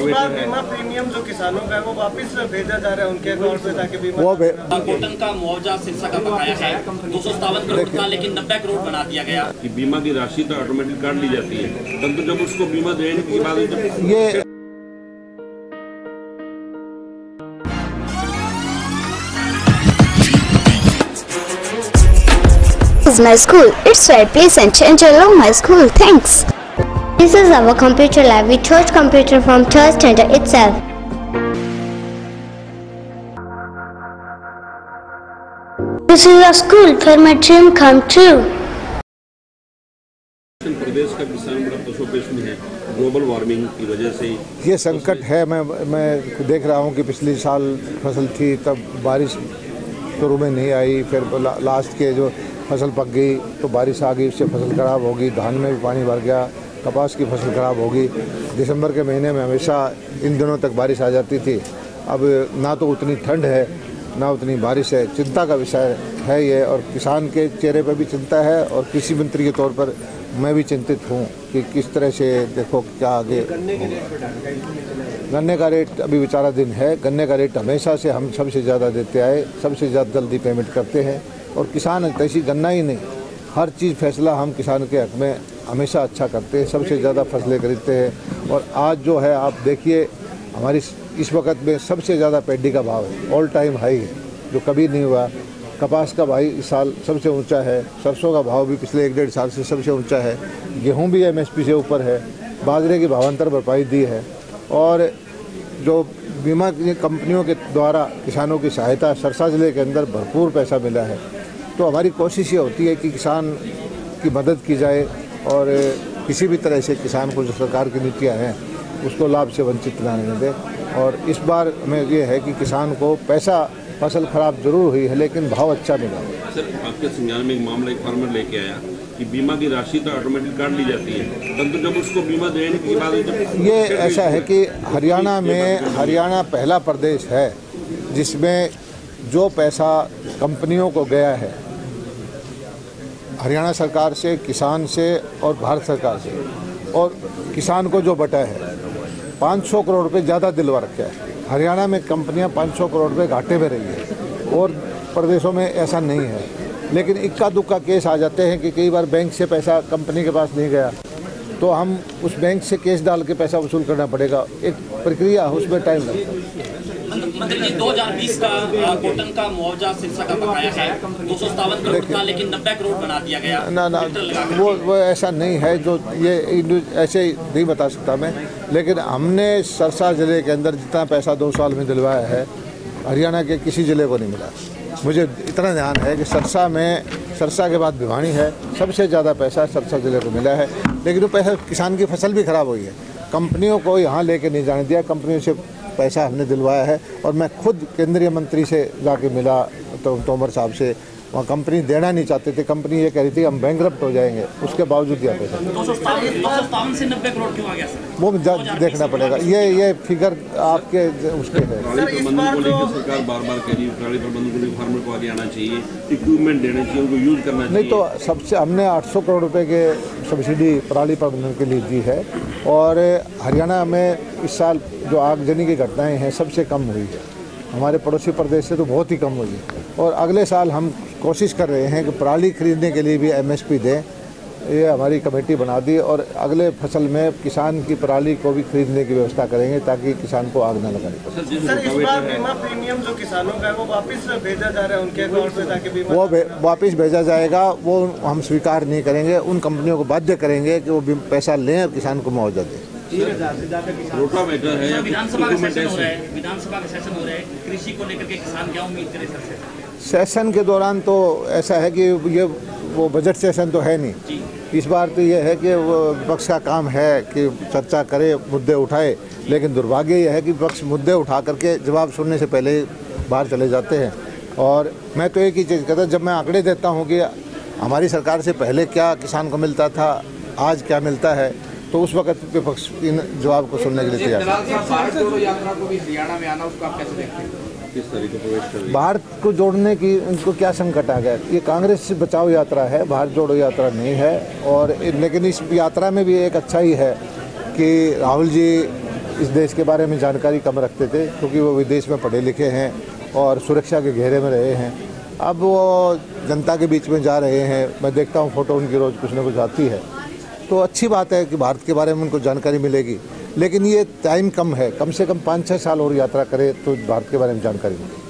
बार बीमा प्रीमियम जो किसानों का है वो वापस भेजा जा रहा है उनके अकाउंट में ताकि बीमा कोटन का मुआवजा सिरसा का बकाया है 257 करोड़ था, लेकिन 90 करोड़ बना दिया गया कि बीमा की राशि तो ऑटोमेटिक काट ली जाती है, परंतु जब उसको बीमा देने के बाद ये is my school. It's very pleasant and I love my school. Thanks. This is our computer lab. We taught computer from third standard itself. This is a school where my dream come true. प्रदेश का किसान बड़ा पशुपेश में है global warming की वजह से। ये संकट है। मैं देख रहा हूँ कि पिछले साल फसल थी तब बारिश शुरू में नहीं आई, फिर लास्ट के जो फसल पक गई तो बारिश आ गई, उससे फसल ख़राब होगी, धान में भी पानी भर गया, कपास की फसल ख़राब होगी। दिसंबर के महीने में हमेशा इन दिनों तक बारिश आ जाती थी। अब ना तो उतनी ठंड है ना उतनी बारिश है। चिंता का विषय है ये, और किसान के चेहरे पर भी चिंता है और कृषि मंत्री के तौर पर मैं भी चिंतित हूँ कि किस तरह से देखो क्या आगे। गन्ने का रेट अभी विचाराधीन है। गन्ने का रेट हमेशा से हम सबसे ज़्यादा देते आए, सबसे ज़्यादा जल्दी पेमेंट करते हैं, और किसान ऐसी गन्ना ही नहीं, हर चीज़ फैसला हम किसान के हक में हमेशा अच्छा करते हैं, सबसे ज़्यादा फसलें खरीदते हैं। और आज जो है आप देखिए हमारी इस वक्त में सबसे ज़्यादा पैडी का भाव है, ऑल टाइम हाई है, जो कभी नहीं हुआ। कपास का भाव इस साल सबसे ऊंचा है, सरसों का भाव भी पिछले 1-1.5 साल से सबसे ऊंचा है, गेहूं भी MSP से ऊपर है, बाजरे की भावांतर भरपाई दी है, और जो बीमा कंपनियों के द्वारा किसानों की सहायता सरसा जिले के अंदर भरपूर पैसा मिला है। तो हमारी कोशिश ये होती है कि किसान की मदद की जाए और किसी भी तरह से किसान को जो सरकार की नीतियाँ हैं उसको लाभ से वंचित न रहने दें। और इस बार हमें ये है कि किसान को पैसा, फसल खराब जरूर हुई है लेकिन भाव अच्छा मिला। सर, आपके संज्ञान में एक मामला एक फार्मर लेके आया कि बीमा की राशि तो ऑटोमेटिक काट ली जाती है, परंतु जब उसको बीमा देने के बाद ये ऐसा है कि हरियाणा पहला प्रदेश है जिसमें जो पैसा कंपनियों को गया है हरियाणा सरकार से, किसान से और भारत सरकार से, और किसान को जो बटा है 500 करोड़ रुपये ज़्यादा दिलवा रखा है। हरियाणा में कंपनियां 500 करोड़ रुपये घाटे में रही है और प्रदेशों में ऐसा नहीं है। लेकिन इक्का दुक्का केस आ जाते हैं कि कई बार बैंक से पैसा कंपनी के पास नहीं गया तो हम उस बैंक से केस डाल के पैसा वसूल करना पड़ेगा। एक प्रक्रिया, उसमें टाइम लगता है। मंत्री जी 2020 का कोटन का मुआवजा सिरसा का बकाया है 257 करोड़ था, लेकिन 90 करोड़ बना दिया गया। ना वो ऐसा नहीं है, जो ये ऐसे नहीं बता सकता मैं, लेकिन हमने सरसा ज़िले के अंदर जितना पैसा 2 साल में दिलवाया है हरियाणा के किसी ज़िले को नहीं मिला। मुझे इतना ध्यान है कि सरसा के बाद भिवानी है, सबसे ज़्यादा पैसा सरसा ज़िले को मिला है। लेकिन वो पैसा, किसान की फसल भी खराब हुई है, कंपनियों को यहाँ लेके नहीं जाने दिया, कंपनियों से पैसा हमने दिलवाया है। और मैं खुद केंद्रीय मंत्री से जाके मिला, तो तोमर साहब से, वहाँ कंपनी देना नहीं चाहते थे, कंपनी ये कह रही थी हम बैंकरप्ट हो जाएंगे, उसके बावजूद दिया पैसा। 257 से 90 करोड़ क्यों आ गया सर? वो देखना पड़ेगा, ये फिगर आपके उसके है। सरकार बार-बार कह रही है पराली प्रबंधन के लिए फार्मर को आगे आना चाहिए, इक्विपमेंट देना चाहिए, उनको यूज करना चाहिए। नहीं तो सबसे हमने 800 करोड़ रुपए के सब्सिडी पराली प्रबंधन के लिए दी है, और हरियाणा में इस साल जो आगजनी की घटनाएँ हैं सबसे कम हुई है, हमारे पड़ोसी प्रदेश से तो बहुत ही कम हुई है। और अगले साल हम कोशिश कर रहे हैं कि पराली खरीदने के लिए भी MSP दें, ये हमारी कमेटी बना दी, और अगले फसल में किसान की पराली को भी खरीदने की व्यवस्था करेंगे ताकि किसान को आग न लगानी पड़े। सर, इस बार बीमा प्रीमियम जो किसानों का है वो वापस भेजा जा रहा है उनके अकाउंट में ताकि बीमा वो वापस भेजा जाएगा, वो हम स्वीकार नहीं करेंगे। उन कंपनियों को बाध्य करेंगे कि वो पैसा लें और किसान को मुआवजा दें। रोटावेटर है, विधानसभा का सेशन हो रहा है, कृषि को लेकर के किसान क्या उम्मीद करें सर? सेशन के दौरान तो ऐसा है कि ये वो बजट सेशन तो है नहीं, इस बार तो ये है कि वो विपक्ष का काम है कि चर्चा करे, मुद्दे उठाए, लेकिन दुर्भाग्य ये है कि विपक्ष मुद्दे उठा करके जवाब सुनने से पहले बाहर चले जाते हैं। और मैं तो एक ही चीज़ कहता, जब मैं आंकड़े देता हूँ कि हमारी सरकार से पहले क्या किसान को मिलता था, आज क्या मिलता है, तो उस वक्त विपक्ष इन जवाब को सुनने के लिए तैयार। भारत जोड़ो यात्रा को भी हरियाणा में आना, उसको आप कैसे देखते हैं? किस तरीके प्रवेश कर भारत को जोड़ने की इनको क्या संकट आ गया? ये कांग्रेस से बचाओ यात्रा है, भारत जोड़ो यात्रा नहीं है। और लेकिन इस यात्रा में भी एक अच्छा ही है कि राहुल जी इस देश के बारे में जानकारी कम रखते थे, क्योंकि वो विदेश में पढ़े लिखे हैं और सुरक्षा के घेरे में रहे हैं। अब वो जनता के बीच में जा रहे हैं, मैं देखता हूँ फ़ोटो उनकी रोज़ कुछ ना कुछ आती है, तो अच्छी बात है कि भारत के बारे में उनको जानकारी मिलेगी। लेकिन ये टाइम कम है, कम से कम 5-6 साल और यात्रा करें तो भारत के बारे में जानकारी मिलेगी।